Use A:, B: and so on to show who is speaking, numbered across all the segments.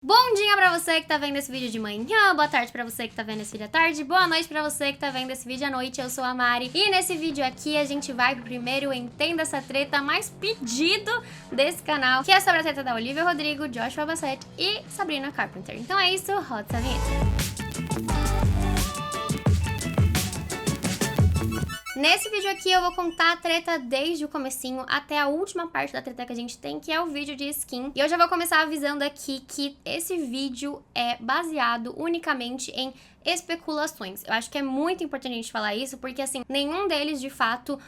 A: Bom dia pra você que tá vendo esse vídeo de manhã, boa tarde pra você que tá vendo esse vídeo à tarde, boa noite pra você que tá vendo esse vídeo à noite, eu sou a Mari. E nesse vídeo aqui a gente vai pro primeiro Entenda Essa Treta mais pedido desse canal, que é sobre a treta da Olivia Rodrigo, Joshua Bassett e Sabrina Carpenter. Então é isso, roda essa vinheta. Nesse vídeo aqui eu vou contar a treta desde o comecinho até a última parte da treta que a gente tem, que é o vídeo de skin. E eu já vou começar avisando aqui que esse vídeo é baseado unicamente em especulações. Eu acho que é muito importante a gente falar isso, porque assim, nenhum deles de fato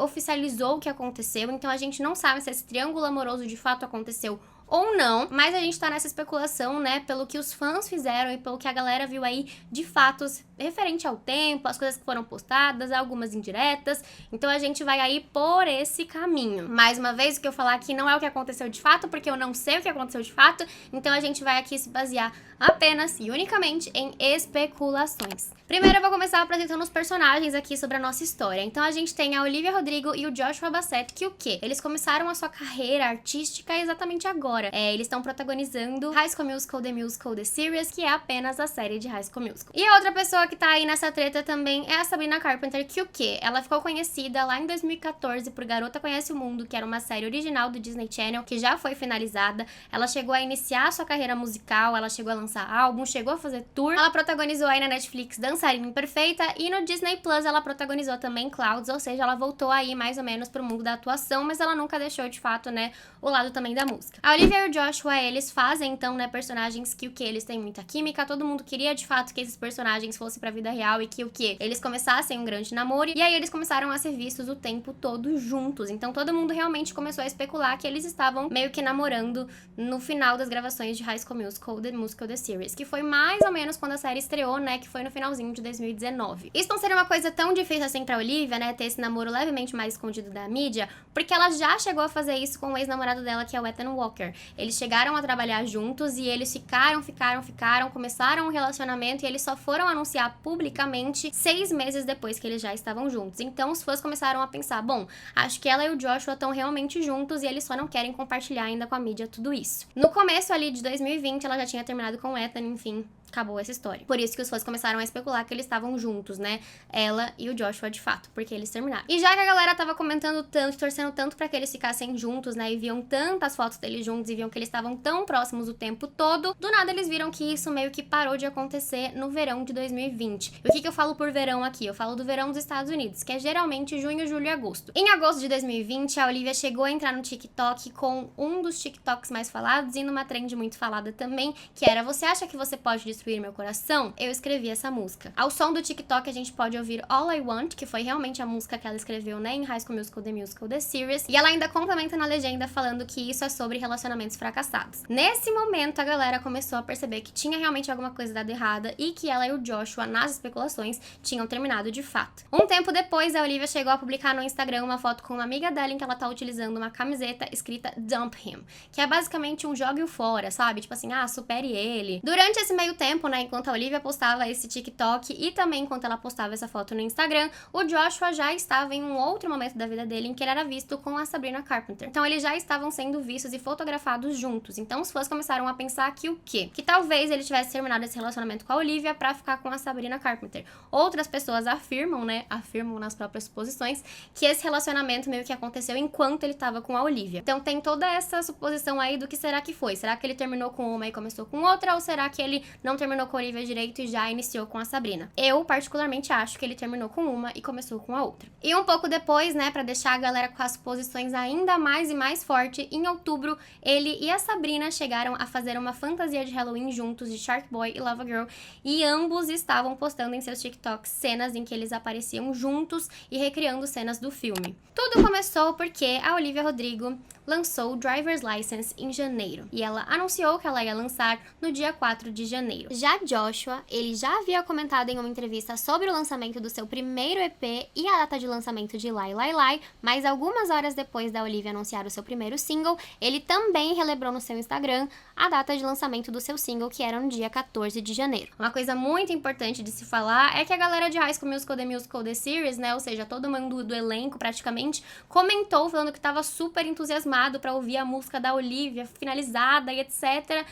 A: oficializou o que aconteceu, então a gente não sabe se esse triângulo amoroso de fato aconteceu ou não, mas a gente tá nessa especulação, né, pelo que os fãs fizeram e pelo que a galera viu aí de fatos referente ao tempo, as coisas que foram postadas, algumas indiretas, então a gente vai aí por esse caminho. Mais uma vez, o que eu falar aqui não é o que aconteceu de fato, porque eu não sei o que aconteceu de fato, então a gente vai aqui se basear apenas e unicamente em especulações. Primeiro eu vou começar apresentando os personagens aqui sobre a nossa história. Então a gente tem a Olivia Rodrigo e o Joshua Bassett, que o quê? Eles começaram a sua carreira artística exatamente agora. Eles estão protagonizando High School Musical, The Musical, The Series, que é apenas a série de High School Musical. E a outra pessoa que tá aí nessa treta também é a Sabrina Carpenter, que o quê? Ela ficou conhecida lá em 2014 por Garota Conhece o Mundo, que era uma série original do Disney Channel, que já foi finalizada. Ela chegou a iniciar a sua carreira musical, ela chegou a lançar álbum, chegou a fazer tour. Ela protagonizou aí na Netflix Dançarina Imperfeita e no Disney Plus ela protagonizou também Clouds, ou seja, ela voltou aí mais ou menos pro mundo da atuação, mas ela nunca deixou de fato, né, o lado também da música. A Olivia e o Joshua, eles fazem então, né, personagens que o que? Eles têm muita química, todo mundo queria de fato que esses personagens fossem pra vida real e que o que? Eles começassem um grande namoro, e aí eles começaram a ser vistos o tempo todo juntos, então todo mundo realmente começou a especular que eles estavam meio que namorando no final das gravações de High School Musical, The Musical, The Series, que foi mais ou menos quando a série estreou, né, que foi no finalzinho de 2019. Isso não seria uma coisa tão difícil assim pra Olivia, né, ter esse namoro levemente mais escondido da mídia, porque ela já chegou a fazer isso com o ex-namorado dela, que é o Ethan Walker. Eles chegaram a trabalhar juntos e eles ficaram, começaram um relacionamento e eles só foram anunciar publicamente 6 meses depois que eles já estavam juntos. Então os fãs começaram a pensar, bom, acho que ela e o Joshua estão realmente juntos e eles só não querem compartilhar ainda com a mídia tudo isso. No começo ali de 2020, ela já tinha terminado com o Ethan, enfim, acabou essa história. Por isso que os fãs começaram a especular que eles estavam juntos, né? Ela e o Joshua de fato, porque eles terminaram. E já que a galera tava comentando tanto, torcendo tanto pra que eles ficassem juntos, né? E viam tantas fotos deles juntos e viam que eles estavam tão próximos o tempo todo, do nada eles viram que isso meio que parou de acontecer no verão de 2020. E o que eu falo por verão aqui? Eu falo do verão dos Estados Unidos, que é geralmente junho, julho e agosto. Em agosto de 2020, a Olivia chegou a entrar no TikTok com um dos TikToks mais falados e numa trend muito falada também, que era: você acha que você pode destruir meu coração? Eu escrevi essa música. Ao som do TikTok a gente pode ouvir All I Want, que foi realmente a música que ela escreveu, né, em High School Musical, The Musical, The Series, e ela ainda complementa na legenda falando que isso é sobre relacionamentos fracassados. Nesse momento a galera começou a perceber que tinha realmente alguma coisa dada errada e que ela e o Joshua, nas especulações, tinham terminado de fato. Um tempo depois, a Olivia chegou a publicar no Instagram uma foto com uma amiga dela em que ela tá utilizando uma camiseta escrita Dump Him, que é basicamente um jogue-o fora, sabe? Tipo assim, supere ele. Durante esse meio tempo, né, enquanto a Olivia postava esse TikTok e também enquanto ela postava essa foto no Instagram, o Joshua já estava em um outro momento da vida dele em que ele era visto com a Sabrina Carpenter. Então eles já estavam sendo vistos e fotografados juntos. Então os fãs começaram a pensar que o quê? Que talvez ele tivesse terminado esse relacionamento com a Olivia pra ficar com a Sabrina Carpenter. Outras pessoas afirmam, né, afirmam nas próprias suposições, que esse relacionamento meio que aconteceu enquanto ele tava com a Olivia. Então tem toda essa suposição aí do que será que foi. Será que ele terminou com uma e começou com outra? Ou será que ele não terminou com a Olivia direito e já iniciou com a Sabrina? Eu, particularmente, acho que ele terminou com uma e começou com a outra. E um pouco depois, né, pra deixar a galera com as suposições ainda mais e mais forte, em outubro, ele e a Sabrina chegaram a fazer uma fantasia de Halloween juntos de Shark Boy e Lava Girl, e ambos estavam postando em seus TikToks cenas em que eles apareciam juntos e recriando cenas do filme. Tudo começou porque a Olivia Rodrigo lançou Driver's License em janeiro, e ela anunciou que ela ia lançar no dia 4 de janeiro. Já Joshua, ele já havia comentado em uma entrevista sobre o lançamento do seu primeiro EP e a data de lançamento de Lie Lie Lie, mas algumas horas depois da Olivia anunciar o seu primeiro single, ele também relembrou no seu Instagram a data de lançamento do seu single, que era no dia 14 de janeiro. Uma coisa muito importante de se falar é que a galera de High School Musical, The Musical, The Series, né, ou seja, todo mundo do elenco praticamente, comentou falando que tava super entusiasmado pra ouvir a música da Olivia finalizada e etc.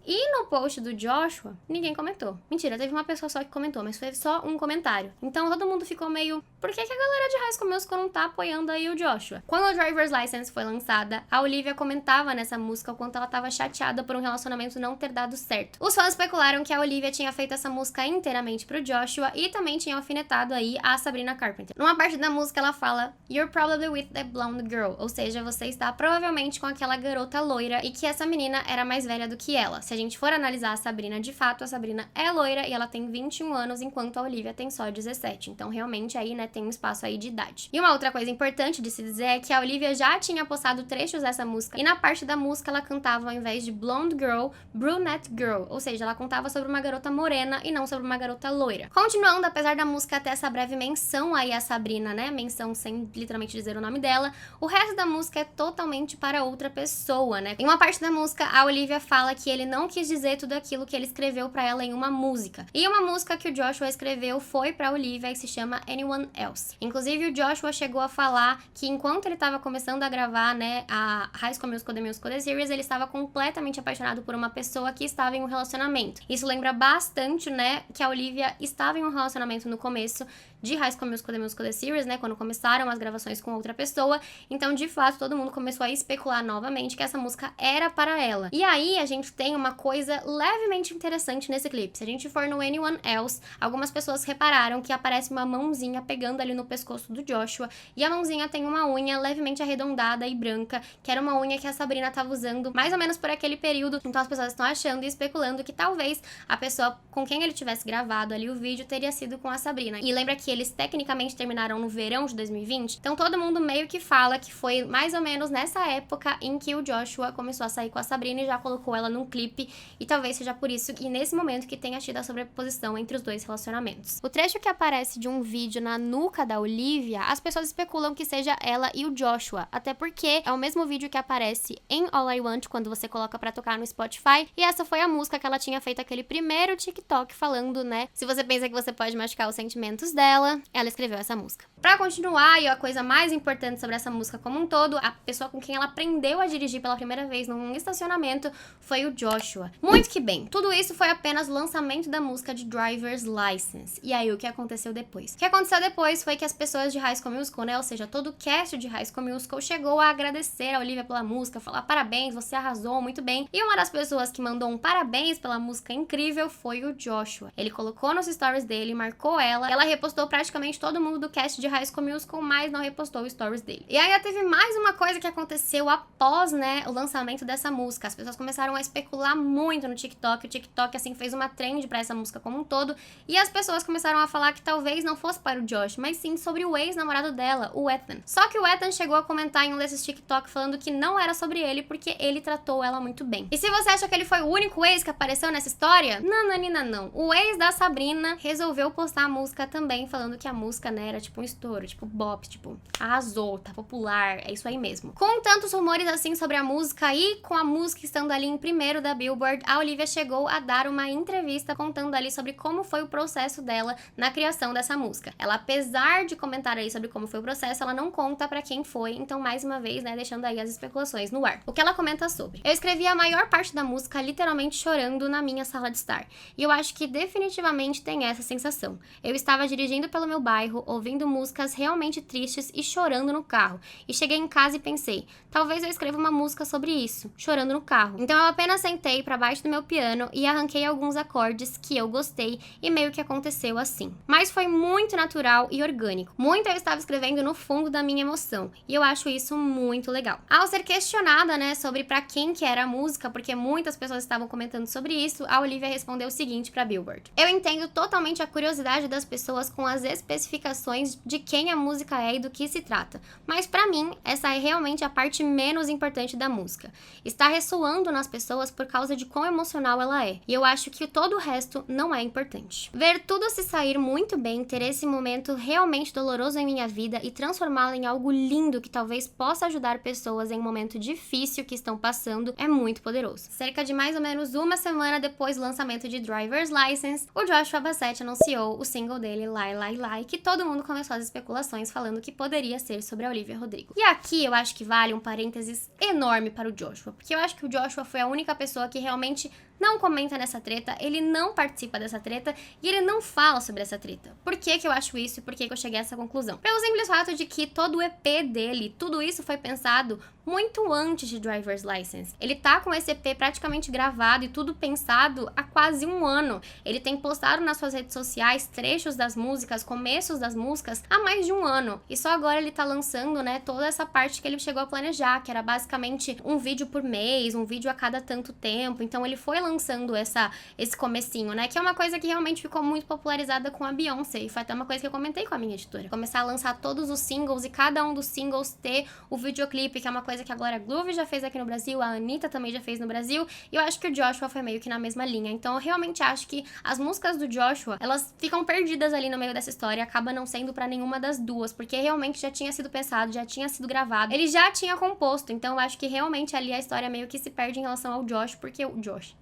A: E no post do Joshua, ninguém comentou. Mentira, teve uma pessoa só que comentou, mas foi só um comentário. Então todo mundo ficou meio... Por que a galera de High School Musical não tá apoiando aí o Joshua? Quando o Driver's License foi lançada, a Olivia comentava nessa música o quanto ela tava chateada por um relacionamento não ter dado certo. Os fãs especularam que a Olivia tinha feito essa música inteiramente pro Joshua e também tinha alfinetado aí a Sabrina Carpenter. Numa parte da música ela fala "You're probably with that blonde girl", ou seja, você está provavelmente com aquela garota loira e que essa menina era mais velha do que ela. Se a gente for analisar a Sabrina de fato, a Sabrina é loira e ela tem 21 anos, enquanto a Olivia tem só 17. Então realmente aí, né, tem um espaço aí de idade. E uma outra coisa importante de se dizer é que a Olivia já tinha postado trechos dessa música e na parte da música ela cantava, ao invés de blonde girl, brunette girl, ou seja, ela contava sobre uma garota morena e não sobre uma garota loira. Continuando, apesar da música ter essa breve menção aí a Sabrina, né, menção sem literalmente dizer o nome dela, o resto da música é totalmente para outra pessoa, né. Em uma parte da música, a Olivia fala que ele não quis dizer tudo aquilo que ele escreveu pra ela em uma música. E uma música que o Joshua escreveu foi pra Olivia e se chama Anyone Else. Inclusive, o Joshua chegou a falar que enquanto ele tava começando a gravar, né, a High School Musical, The Musical, The Series, ele estava completamente apaixonado por uma pessoa que estava em um relacionamento. Isso lembra bastante, né, que a Olivia estava em um relacionamento no começo de High School Musical, The Musical, The Series, né, quando começaram as gravações com outra pessoa. Então, de fato, todo mundo começou a especular novamente que essa música era para ela. E aí, a gente tem uma coisa levemente interessante nesse clipe. Se a gente for no Anyone Else, algumas pessoas repararam que aparece uma mãozinha pegando ali no pescoço do Joshua, e a mãozinha tem uma unha levemente arredondada e branca, que era uma unha que a Sabrina estava usando mais ou menos por aquele período. Então as pessoas estão achando e especulando que talvez a pessoa com quem ele tivesse gravado ali o vídeo teria sido com a Sabrina. E lembra que eles tecnicamente terminaram no verão de 2020? Então todo mundo meio que fala que foi mais ou menos nessa época em que o Joshua começou a sair com a Sabrina e já colocou ela num clipe, e talvez seja por isso que nesse momento que tenha tido a sobreposição entre os dois relacionamentos. O trecho que aparece de um vídeo na nuca da Olivia, as pessoas especulam que seja ela e o Joshua, até porque é o mesmo vídeo que aparece em All I Want quando você coloca pra tocar no Spotify, e essa foi a música que ela tinha feito aquele primeiro TikTok falando, né, se você pensa que você pode machucar os sentimentos dela, ela escreveu essa música. Pra continuar, e a coisa mais importante sobre essa música como um todo, a pessoa com quem ela aprendeu a dirigir pela primeira vez num estacionamento foi o Joshua. Muito que bem, tudo isso foi apenas o lançamento da música de Driver's License. E aí, o que aconteceu depois? O que aconteceu depois foi que as pessoas de High School Musical, né, ou seja, todo o cast de High School Musical chegou a agradecer a Olivia pela música, falar parabéns, você arrasou muito bem. E uma das pessoas que mandou um parabéns pela música incrível foi o Joshua. Ele colocou nos stories dele, marcou ela repostou praticamente todo mundo do cast de High School Musical, mas não repostou os stories dele. E ainda teve mais uma coisa que aconteceu após, né, o lançamento dessa música. As pessoas começaram a especular muito no TikTok, o TikTok, assim, fez uma trend pra essa música como um todo, e as pessoas começaram a falar que talvez não fosse para o Josh, mas sim sobre o ex-namorado dela, o Ethan. Só que o Ethan chegou a comentar em um desses TikTok falando que não era sobre ele, porque ele tratou ela muito bem. E se você acha que ele foi o único ex que apareceu nessa história, nananina não. O ex da Sabrina resolveu postar a música também, falando que a música, né, era tipo um estouro, tipo bop, tipo, arrasou, tá popular, é isso aí mesmo. Com tantos rumores assim sobre a música e com a música estando ali em primeiro da Billboard, a Olivia chegou a dar uma entrevista contando ali sobre como foi o processo dela na criação dessa música. Ela, apesar de comentar aí sobre como foi o processo, ela não conta pra quem foi, então mais uma vez, né, deixando aí as especulações no ar. O que ela comenta sobre: eu escrevi a maior parte da música literalmente chorando na minha sala de estar, e eu acho que definitivamente tem essa sensação. Eu estava dirigindo pelo meu bairro, ouvindo músicas realmente tristes e chorando no carro, e cheguei em casa e pensei, talvez eu escreva uma música sobre isso, chorando no carro. Então eu apenas sentei pra baixo do meu piano e arranquei alguns acordes que eu gostei e meio que aconteceu assim. Mas foi muito natural e orgânico. Muito eu estava escrevendo no fundo da minha emoção, e eu acho isso muito legal. Ao ser questionada, né, sobre pra quem que era a música, porque muitas pessoas estavam comentando sobre isso, a Olivia respondeu o seguinte pra Billboard: eu entendo totalmente a curiosidade das pessoas com as especificações de quem a música é e do que se trata, mas pra mim, essa é realmente a parte menos importante da música. Está ressoando nas pessoas por causa de quão emocional ela é, e eu acho que todo o resto não é importante. Ver tudo se sair muito bem, ter esse momento realmente doloroso em minha vida e transformá-lo em algo lindo que talvez possa ajudar pessoas em um momento difícil que estão passando, é muito poderoso. Cerca de mais ou menos uma semana depois do lançamento de Driver's License, o Joshua Bassett anunciou o single dele, Lie Lie Lie, que todo mundo começou as especulações falando que poderia ser sobre a Olivia Rodrigo. E aqui eu acho que vale um parênteses enorme para o Joshua, porque eu acho que o Joshua foi a única pessoa que realmente não comenta nessa treta, ele não participa dessa treta e ele não fala sobre essa treta. Por que que eu acho isso e por que que eu cheguei a essa conclusão? Pelo simples fato de que todo o EP dele, tudo isso foi pensado muito antes de Driver's License. Ele tá com esse EP praticamente gravado e tudo pensado há quase um ano. Ele tem postado nas suas redes sociais trechos das músicas, começos das músicas, há mais de um ano. E só agora ele tá lançando, né, toda essa parte que ele chegou a planejar, que era basicamente um vídeo por mês, um vídeo a cada tanto tempo. Então ele foi lançando esse comecinho, né, que é uma coisa que realmente ficou muito popularizada com a Beyoncé. E foi até uma coisa que eu comentei com a minha editora. Começar a lançar todos os singles e cada um dos singles ter o videoclipe, que é uma coisa que a Glória Groove já fez aqui no Brasil, a Anitta também já fez no Brasil, e eu acho que o Joshua foi meio que na mesma linha. Então eu realmente acho que as músicas do Joshua, elas ficam perdidas ali no meio dessa história, acaba não sendo pra nenhuma das duas, porque realmente já tinha sido pensado, já tinha sido gravado, ele já tinha composto, então eu acho que realmente ali a história meio que se perde em relação ao Josh, porque o Josh...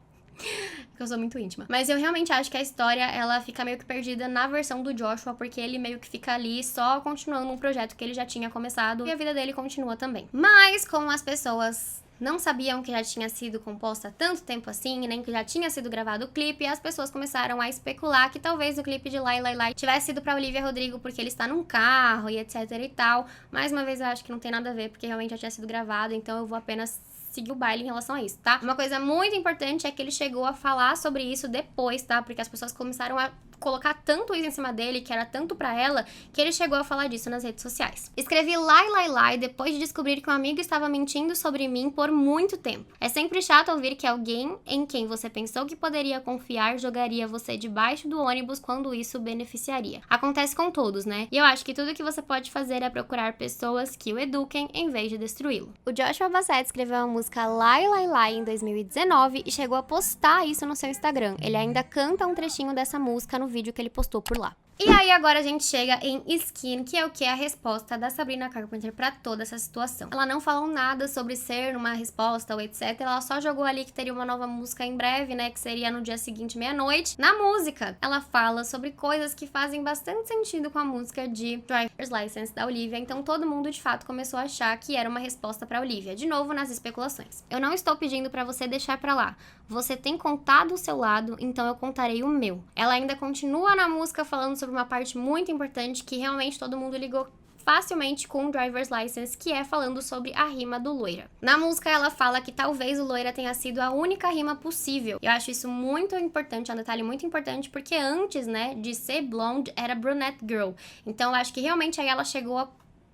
A: porque eu sou muito íntima. Mas eu realmente acho que a história, ela fica meio que perdida na versão do Joshua, porque ele meio que fica ali só continuando um projeto que ele já tinha começado e a vida dele continua também. Mas como as pessoas não sabiam que já tinha sido composta há tanto tempo assim, nem que já tinha sido gravado o clipe, as pessoas começaram a especular que talvez o clipe de Lai Lai Lai tivesse sido pra Olivia Rodrigo porque ele está num carro e etc e tal. Mais uma vez eu acho que não tem nada a ver, porque realmente já tinha sido gravado, então eu vou apenas seguir o baile em relação a isso, tá? Uma coisa muito importante é que ele chegou a falar sobre isso depois, tá? Porque as pessoas começaram a colocar tanto isso em cima dele, que era tanto pra ela, que ele chegou a falar disso nas redes sociais. Escrevi Lai Lai Lai depois de descobrir que um amigo estava mentindo sobre mim por muito tempo. É sempre chato ouvir que alguém em quem você pensou que poderia confiar jogaria você debaixo do ônibus quando isso beneficiaria. Acontece com todos, né? E eu acho que tudo que você pode fazer é procurar pessoas que o eduquem em vez de destruí-lo. O Joshua Bassett escreveu a música Lai Lai Lai em 2019 e chegou a postar isso no seu Instagram. Ele ainda canta um trechinho dessa música no vídeo que ele postou por lá. E aí agora a gente chega em Skin, que é o que? A resposta da Sabrina Carpenter pra toda essa situação. Ela não falou nada sobre ser uma resposta ou etc. Ela só jogou ali que teria uma nova música em breve, né? Que seria no dia seguinte, meia-noite. Na música, ela fala sobre coisas que fazem bastante sentido com a música de Driver's License da Olivia. Então todo mundo de fato começou a achar que era uma resposta pra Olivia. De novo nas especulações. Eu não estou pedindo pra você deixar pra lá. Você tem contado o seu lado, então eu contarei o meu. Ela ainda continua na música falando sobre uma parte muito importante que realmente todo mundo ligou facilmente com o Driver's License, que é falando sobre a rima do loira. Na música ela fala que talvez o loira tenha sido a única rima possível. Eu acho isso muito importante, é um detalhe muito importante, porque antes, né, de ser blonde, era brunette girl. Então eu acho que realmente aí ela chegou a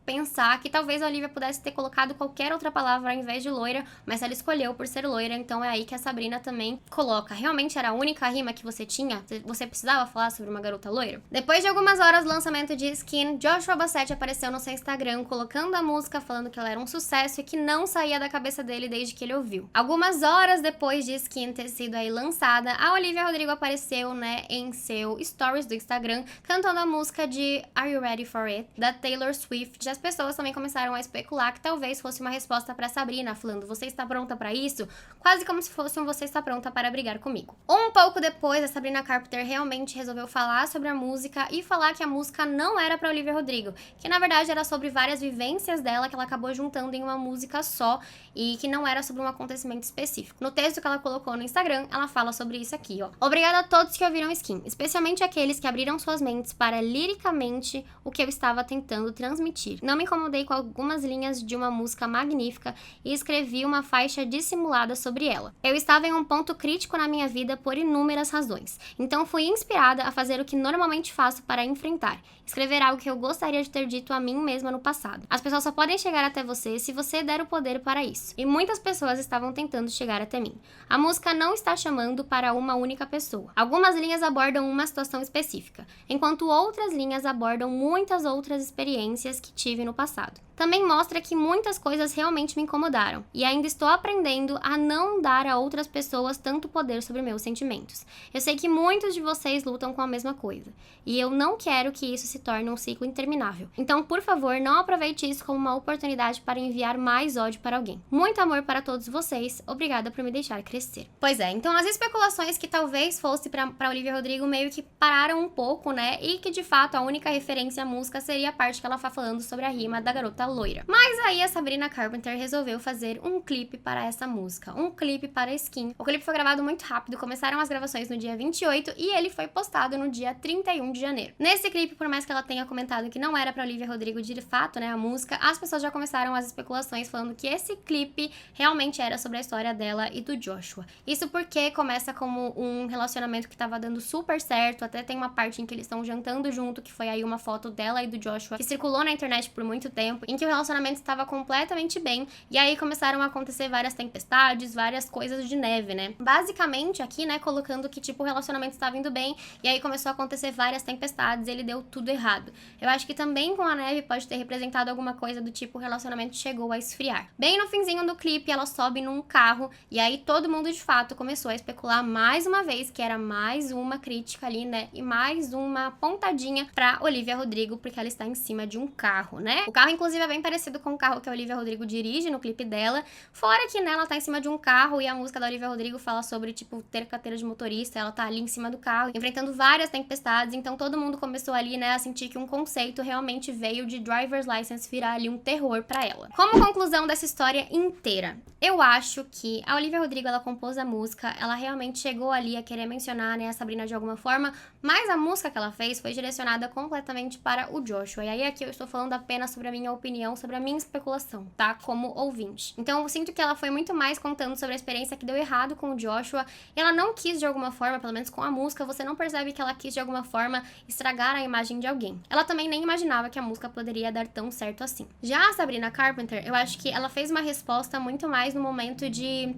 A: pensar que talvez a Olivia pudesse ter colocado qualquer outra palavra ao invés de loira, mas ela escolheu por ser loira, então é aí que a Sabrina também coloca. Realmente era a única rima que você tinha? Você precisava falar sobre uma garota loira? Depois de algumas horas do lançamento de Skin, Joshua Bassett apareceu no seu Instagram colocando a música, falando que ela era um sucesso e que não saía da cabeça dele desde que ele ouviu. Algumas horas depois de Skin ter sido aí lançada, a Olivia Rodrigo apareceu, né, em seu stories do Instagram, cantando a música de Are You Ready For It, da Taylor Swift. As pessoas também começaram a especular que talvez fosse uma resposta pra Sabrina, falando, você está pronta pra isso? Quase como se fosse um você está pronta para brigar comigo. Um pouco depois, a Sabrina Carpenter realmente resolveu falar sobre a música e falar que a música não era pra Olivia Rodrigo, que na verdade era sobre várias vivências dela que ela acabou juntando em uma música só e que não era sobre um acontecimento específico. No texto que ela colocou no Instagram, ela fala sobre isso aqui, ó. Obrigada a todos que ouviram Skin, especialmente aqueles que abriram suas mentes para liricamente o que eu estava tentando transmitir. Não me incomodei com algumas linhas de uma música magnífica e escrevi uma faixa dissimulada sobre ela. Eu estava em um ponto crítico na minha vida por inúmeras razões, então fui inspirada a fazer o que normalmente faço para enfrentar, escrever algo que eu gostaria de ter dito a mim mesma no passado. As pessoas só podem chegar até você se você der o poder para isso, e muitas pessoas estavam tentando chegar até mim. A música não está chamando para uma única pessoa. Algumas linhas abordam uma situação específica, enquanto outras linhas abordam muitas outras experiências que tive no passado. Também mostra que muitas coisas realmente me incomodaram, e ainda estou aprendendo a não dar a outras pessoas tanto poder sobre meus sentimentos. Eu sei que muitos de vocês lutam com a mesma coisa, e eu não quero que isso se torne um ciclo interminável. Então, por favor, não aproveite isso como uma oportunidade para enviar mais ódio para alguém. Muito amor para todos vocês, obrigada por me deixar crescer. Pois é, então as especulações que talvez fosse pra Olivia Rodrigo meio que pararam um pouco, né, e que de fato a única referência à música seria a parte que ela tá falando sobre a rima da garota preta loira. Mas aí a Sabrina Carpenter resolveu fazer um clipe para essa música, um clipe para Skin. O clipe foi gravado muito rápido, começaram as gravações no dia 28 e ele foi postado no dia 31 de janeiro. Nesse clipe, por mais que ela tenha comentado que não era pra Olivia Rodrigo de fato, né, a música, as pessoas já começaram as especulações falando que esse clipe realmente era sobre a história dela e do Joshua. Isso porque começa como um relacionamento que tava dando super certo, até tem uma parte em que eles estão jantando junto, que foi aí uma foto dela e do Joshua, que circulou na internet por muito tempo, em que o relacionamento estava completamente bem, e aí começaram a acontecer várias tempestades, várias coisas de neve, né? Basicamente aqui, né, colocando que tipo o relacionamento estava indo bem, e aí começou a acontecer várias tempestades, ele deu tudo errado. Eu acho que também com a neve pode ter representado alguma coisa do tipo o relacionamento chegou a esfriar. Bem no finzinho do clipe, ela sobe num carro, e aí todo mundo de fato começou a especular mais uma vez que era mais uma crítica ali, né, e mais uma pontadinha pra Olivia Rodrigo, porque ela está em cima de um carro, né? O carro, inclusive, é bem parecido com o carro que a Olivia Rodrigo dirige no clipe dela, fora que, né, ela tá em cima de um carro e a música da Olivia Rodrigo fala sobre, tipo, ter carteira de motorista, ela tá ali em cima do carro, enfrentando várias tempestades, então todo mundo começou ali, né, a sentir que um conceito realmente veio de driver's license virar ali um terror pra ela. Como conclusão dessa história inteira, eu acho que a Olivia Rodrigo, ela compôs a música, ela realmente chegou ali a querer mencionar, né, a Sabrina de alguma forma, mas a música que ela fez foi direcionada completamente para o Joshua. E aí aqui eu estou falando apenas sobre a minha opinião, sobre a minha especulação, tá? Como ouvinte. Então eu sinto que ela foi muito mais contando sobre a experiência que deu errado com o Joshua. E ela não quis de alguma forma, pelo menos com a música, você não percebe que ela quis de alguma forma estragar a imagem de alguém. Ela também nem imaginava que a música poderia dar tão certo assim. Já a Sabrina Carpenter, eu acho que ela fez uma resposta muito mais no momento de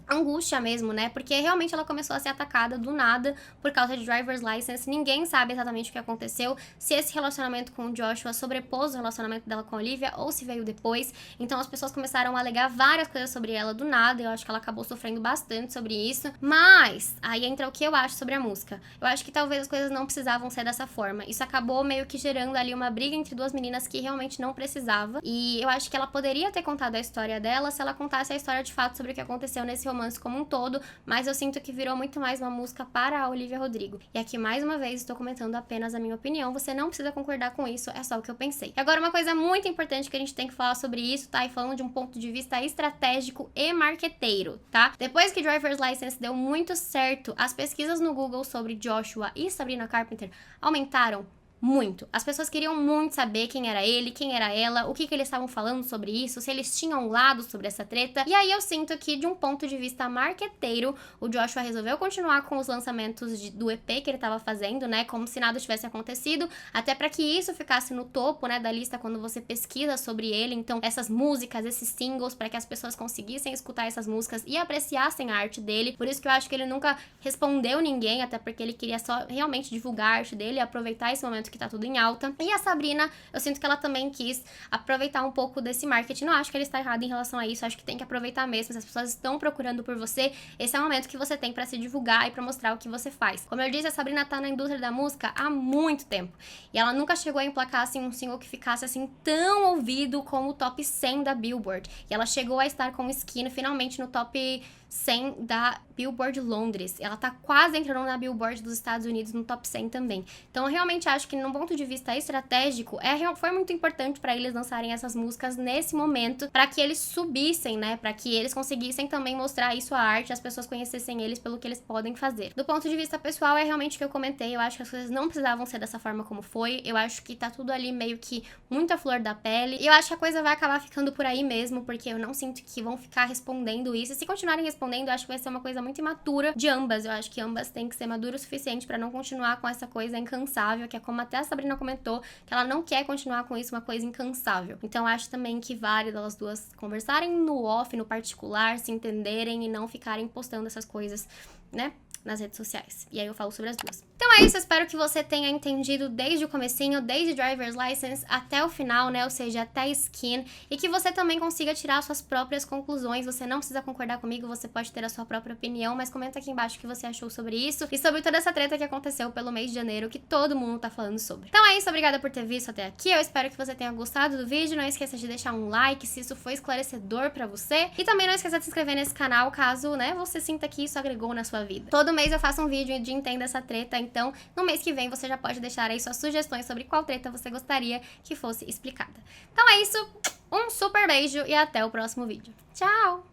A: angústia mesmo, né? Porque realmente ela começou a ser atacada do nada por causa de driver's license. Ninguém sabe exatamente o que aconteceu, se esse relacionamento com o Joshua sobrepôs o relacionamento dela com a Olivia ou se veio depois. Então as pessoas começaram a alegar várias coisas sobre ela do nada. Eu acho que ela acabou sofrendo bastante sobre isso. Mas aí entra o que eu acho sobre a música. Eu acho que talvez as coisas não precisavam ser dessa forma. Isso acabou meio que gerando ali uma briga entre duas meninas que realmente não precisava. E eu acho que ela poderia ter contado a história dela se ela contasse a história de fato sobre o que aconteceu nesse romance como um todo, mas eu sinto que virou muito mais uma música para a Olivia Rodrigo. E aqui, mais uma vez, estou comentando apenas a minha opinião, você não precisa concordar com isso, é só o que eu pensei. E agora, uma coisa muito importante que a gente tem que falar sobre isso, tá? E falando de um ponto de vista estratégico e marqueteiro, tá? Depois que Driver's License deu muito certo, as pesquisas no Google sobre Joshua e Sabrina Carpenter aumentaram muito. As pessoas queriam muito saber quem era ele, quem era ela, o que eles estavam falando sobre isso, se eles tinham um lado sobre essa treta. E aí eu sinto que, de um ponto de vista marqueteiro, o Joshua resolveu continuar com os lançamentos do EP que ele tava fazendo, né, como se nada tivesse acontecido, até pra que isso ficasse no topo, né, da lista quando você pesquisa sobre ele. Então, essas músicas, esses singles, pra que as pessoas conseguissem escutar essas músicas e apreciassem a arte dele. Por isso que eu acho que ele nunca respondeu ninguém, até porque ele queria só realmente divulgar a arte dele e aproveitar esse momento que tá tudo em alta. E a Sabrina, eu sinto que ela também quis aproveitar um pouco desse marketing. Não acho que ele está errado em relação a isso, acho que tem que aproveitar mesmo. Se as pessoas estão procurando por você, esse é o momento que você tem pra se divulgar e pra mostrar o que você faz. Como eu disse, a Sabrina tá na indústria da música há muito tempo. E ela nunca chegou a emplacar, assim, um single que ficasse, assim, tão ouvido como o top 100 da Billboard. E ela chegou a estar com Skin finalmente no top 100 da Billboard Londres. Ela tá quase entrando na Billboard dos Estados Unidos no top 100 também. Então eu realmente acho que, num ponto de vista estratégico, foi muito importante pra eles lançarem essas músicas nesse momento, pra que eles subissem, né, pra que eles conseguissem também mostrar isso à arte, as pessoas conhecessem eles pelo que eles podem fazer. Do ponto de vista pessoal, é realmente o que eu comentei, eu acho que as coisas não precisavam ser dessa forma como foi, eu acho que tá tudo ali meio que muito à flor da pele, e eu acho que a coisa vai acabar ficando por aí mesmo, porque eu não sinto que vão ficar respondendo isso, e se continuarem respondendo, eu acho que vai ser uma coisa muito imatura de ambas. Eu acho que ambas têm que ser maduras o suficiente pra não continuar com essa coisa incansável, que é como até a Sabrina comentou, que ela não quer continuar com isso, uma coisa incansável. Então acho também que vale elas duas conversarem no off, no particular, se entenderem e não ficarem postando essas coisas, né, nas redes sociais. E aí eu falo sobre as duas. Então é isso, espero que você tenha entendido desde o comecinho, desde Driver's License até o final, né, ou seja, até Skin, e que você também consiga tirar suas próprias conclusões. Você não precisa concordar comigo, você pode ter a sua própria opinião, mas comenta aqui embaixo o que você achou sobre isso e sobre toda essa treta que aconteceu pelo mês de janeiro, que todo mundo tá falando sobre. Então é isso, obrigada por ter visto até aqui, eu espero que você tenha gostado do vídeo, não esqueça de deixar um like se isso foi esclarecedor pra você, e também não esqueça de se inscrever nesse canal caso, né, você sinta que isso agregou na sua vida. Todo mês eu faço um vídeo de Entenda essa Treta, então no mês que vem você já pode deixar aí suas sugestões sobre qual treta você gostaria que fosse explicada. Então é isso, Um super beijo e até o próximo vídeo. Tchau!